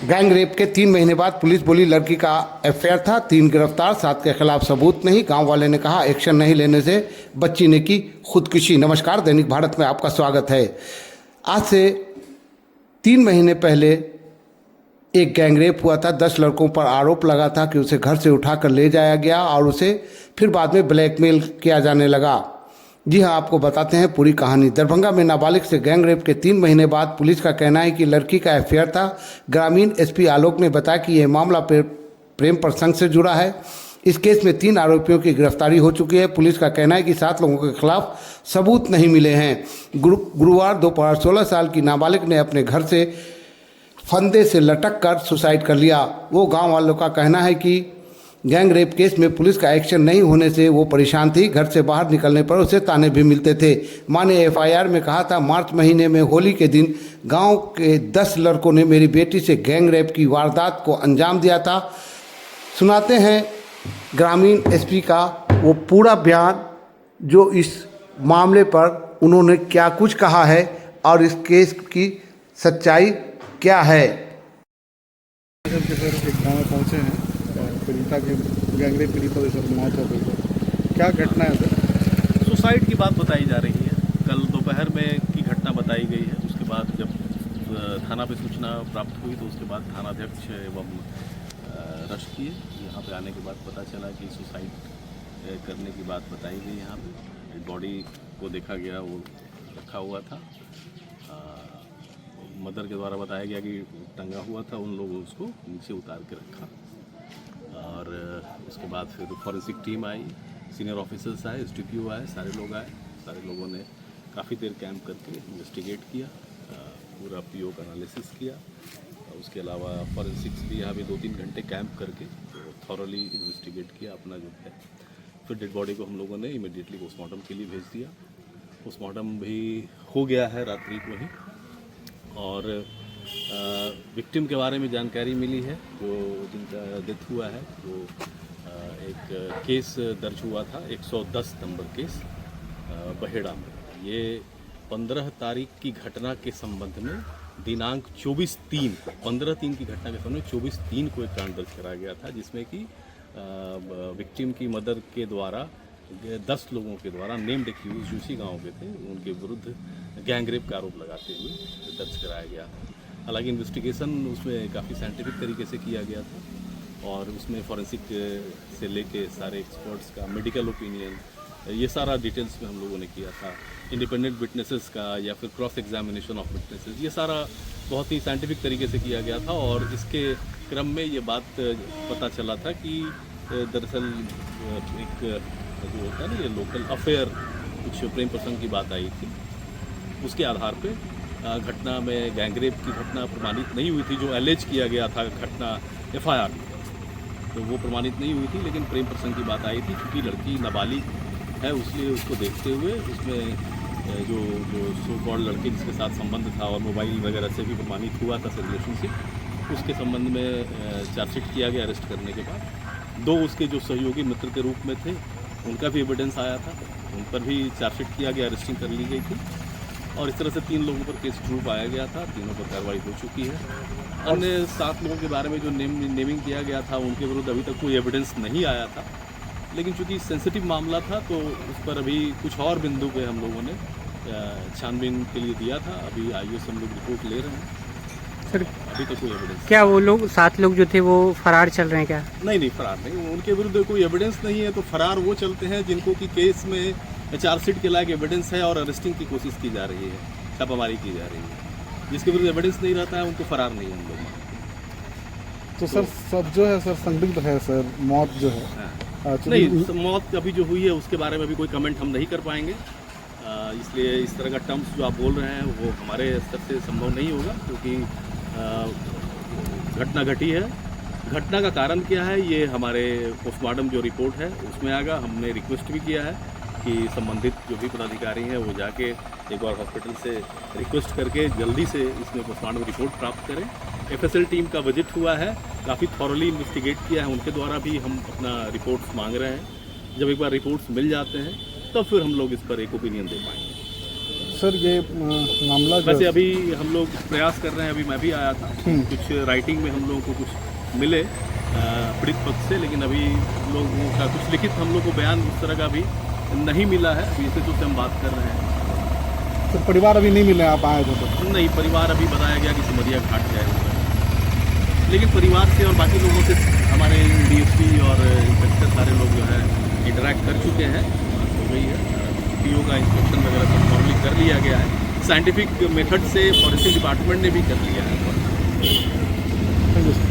Gang rape के 3 महीने बाद पुलिस बोली लड़की का एफआईआर था, 3 गिरफ्तार, 7 के खिलाफ सबूत नहीं। गांव वाले ने कहा एक्शन नहीं लेने से बच्ची ने की खुदकुशी। नमस्कार, दैनिक भारत में आपका स्वागत है। आज से 3 महीने पहले एक गैंग रेप हुआ था। 10 लड़कों पर आरोप लगा था कि उसे घर से उठाकर ले जाया गया और उसे फिर बाद में ब्लैकमेल किया जाने लगा। जी हाँ, आपको बताते हैं पूरी कहानी। दरभंगा में नाबालिग से गैंग रेप के 3 महीने बाद पुलिस का कहना है कि लड़की का एफआईआर था। ग्रामीण एसपी आलोक ने बताया कि यह मामला प्रेम प्रसंग से जुड़ा है। इस केस में 3 आरोपियों की गिरफ्तारी हो चुकी है। पुलिस का कहना है कि 7 लोगों के खिलाफ सबूत नहीं मिले हैं। गुरुवार दोपहर 16 साल की नाबालिग ने अपने घर से फंदे से लटक कर सुसाइड कर लिया। वो गाँव वालों का कहना है कि गैंग रेप केस में पुलिस का एक्शन नहीं होने से वो परेशान थी। घर से बाहर निकलने पर उसे ताने भी मिलते थे। मां ने एफआईआर में कहा था, मार्च महीने में होली के दिन गांव के 10 लड़कों ने मेरी बेटी से गैंग रेप की वारदात को अंजाम दिया था। सुनाते हैं ग्रामीण एसपी का वो पूरा बयान, जो इस मामले पर उन्होंने क्या कुछ कहा है और इस केस की सच्चाई क्या है। एक गाँव में पहुँचे हैं, पीड़िता की गैंग रेप पीड़िता से मौत हो गई है। क्या घटना है सर? सुसाइड की बात बताई जा रही है। कल दोपहर में की घटना बताई गई है। उसके बाद जब थाना पे सूचना प्राप्त हुई तो उसके बाद थानाध्यक्ष एवं रश किए। यहाँ पे आने के बाद पता चला कि सुसाइड करने की बात बताई गई। यहाँ पे बॉडी को देखा गया, वो रखा हुआ था। मदर के द्वारा बताया गया कि टंगा हुआ था, उन लोगों उसको नीचे उतार के रखा। और उसके बाद फिर फॉरेंसिक टीम आई, सीनियर ऑफिसर्स आए, एसडीपीओ आए, सारे लोग आए। सारे लोगों ने काफ़ी देर कैंप करके इन्वेस्टिगेट किया, पूरा पीओ का एनालिसिस किया। उसके अलावा फॉरेंसिक्स भी यहाँ पे 2-3 घंटे कैंप करके तो थॉरली इन्वेस्टिगेट किया अपना जो है। फिर डेड बॉडी को हम लोगों ने इमीडिएटली पोस्टमार्टम के लिए भेज दिया। पोस्टमार्टम भी हो गया है रात्रि को ही। और विक्टिम के बारे में जानकारी मिली है, जो जिनका डेथ हुआ है, वो एक केस दर्ज हुआ था, 110 नंबर केस बहेड़ा में। ये 15 तारीख की घटना के संबंध में दिनांक 24/3 15/3 की घटना के संबंध में 24/3 को एक कांड दर्ज करा गया था, जिसमें कि विक्टिम की मदर के द्वारा 10 लोगों के द्वारा नेम्ड एक्यूज जो इसी गाँव के थे, उनके विरुद्ध गैंग रेप का आरोप लगाते हुए दर्ज कराया गया। हालांकि इन्वेस्टिगेशन उसमें काफ़ी साइंटिफिक तरीके से किया गया था और उसमें फॉरेंसिक से लेके सारे एक्सपर्ट्स का मेडिकल ओपिनियन, ये सारा डिटेल्स में हम लोगों ने किया था। इंडिपेंडेंट विटनेसेस का या फिर क्रॉस एग्जामिनेशन ऑफ विटनेसेस, ये सारा बहुत ही साइंटिफिक तरीके से किया गया था। और इसके क्रम में ये बात पता चला था कि दरअसल एक जो होता है ना, ये लोकल अफेयर, कुछ प्रेम प्रसंग की बात आई थी। उसके आधार पे घटना में गैंग रेप की घटना प्रमाणित नहीं हुई थी। जो एलेज किया गया था घटना एफआईआर में, तो वो प्रमाणित नहीं हुई थी, लेकिन प्रेम प्रसंग की बात आई थी। क्योंकि लड़की नाबालिग है, इसलिए उसको देखते हुए उसमें जो सो कॉल्ड लड़के जिसके साथ संबंध था और मोबाइल वगैरह से भी प्रमाणित हुआ था रिलेशनशिप, उसके संबंध में चार्जशीट किया गया अरेस्ट करने के बाद। 2 उसके जो सहयोगी मित्र के रूप में थे, उनका भी एविडेंस आया था, उन पर भी चार्जशीट किया गया, अरेस्टिंग कर ली गई थी। और इस तरह से 3 लोगों पर केस ट्रू पाया गया था, तीनों पर कार्रवाई हो चुकी है। अन्य 7 लोगों के बारे में जो नेमिंग किया गया था, उनके विरुद्ध अभी तक कोई एविडेंस नहीं आया था। लेकिन चूंकि सेंसिटिव मामला था, तो उस पर अभी कुछ और बिंदु पे हम लोगों ने छानबीन के लिए दिया था। अभी आईओ से हम लोग रिपोर्ट ले रहे हैं सर। अभी तक कोई एविडेंस। क्या वो लोग 7 लोग जो थे वो फरार चल रहे हैं क्या? नहीं, फरार नहीं। उनके विरुद्ध कोई एविडेंस नहीं है, तो फरार वो चलते हैं जिनको कि केस में चार्जशीट के लायक एविडेंस है और अरेस्टिंग की कोशिश की जा रही है, छापामारी की जा रही है। जिसके विरुद्ध एविडेंस नहीं रहता है, उनको फरार नहीं है हम लोग। तो सर सब जो है सर संदिग्ध है सर, मौत जो है नहीं, मौत अभी जो हुई है उसके बारे में भी कोई कमेंट हम नहीं कर पाएंगे। इसलिए इस तरह का टर्म्स जो आप बोल रहे हैं वो हमारे स्तर से संभव नहीं होगा, क्योंकि घटना घटी है। घटना का कारण क्या है, ये हमारे पोस्टमार्टम जो रिपोर्ट है उसमें आएगा। हमने रिक्वेस्ट भी किया है कि संबंधित जो भी पदाधिकारी हैं वो जाके एक बार हॉस्पिटल से रिक्वेस्ट करके जल्दी से इसमें पोस्टमार्टम रिपोर्ट प्राप्त करें। एफएसएल टीम का विजिट हुआ है, काफ़ी थॉरली इन्वेस्टिगेट किया है, उनके द्वारा भी हम अपना रिपोर्ट्स मांग रहे हैं। जब एक बार रिपोर्ट्स मिल जाते हैं तब फिर हम लोग इस पर एक ओपिनियन दे पाएंगे। सर ये मामला जो वैसे अभी हम लोग प्रयास कर रहे हैं, अभी मैं भी आया था, कुछ राइटिंग में हम लोगों को कुछ मिले पीड़ित पक्ष से, लेकिन अभी लोगों का कुछ लिखित हम लोग को बयान उस तरह का भी नहीं मिला है। अभी इसे तो हम बात कर रहे हैं। तो परिवार अभी नहीं मिले, आप आए थे तो? नहीं, परिवार अभी बताया गया कि सिमरिया घाट गए हुए हैं, लेकिन परिवार से और बाकी लोगों से हमारे डीएसपी और इंस्पेक्टर सारे लोग जो है इंटरेक्ट कर चुके हैं, बात हो गई है। सीपीओ का इंस्पेक्शन वगैरह सब फॉर्मली कर लिया गया है, साइंटिफिक मेथड से फॉरेंसिक डिपार्टमेंट ने भी कर लिया है। Thank you.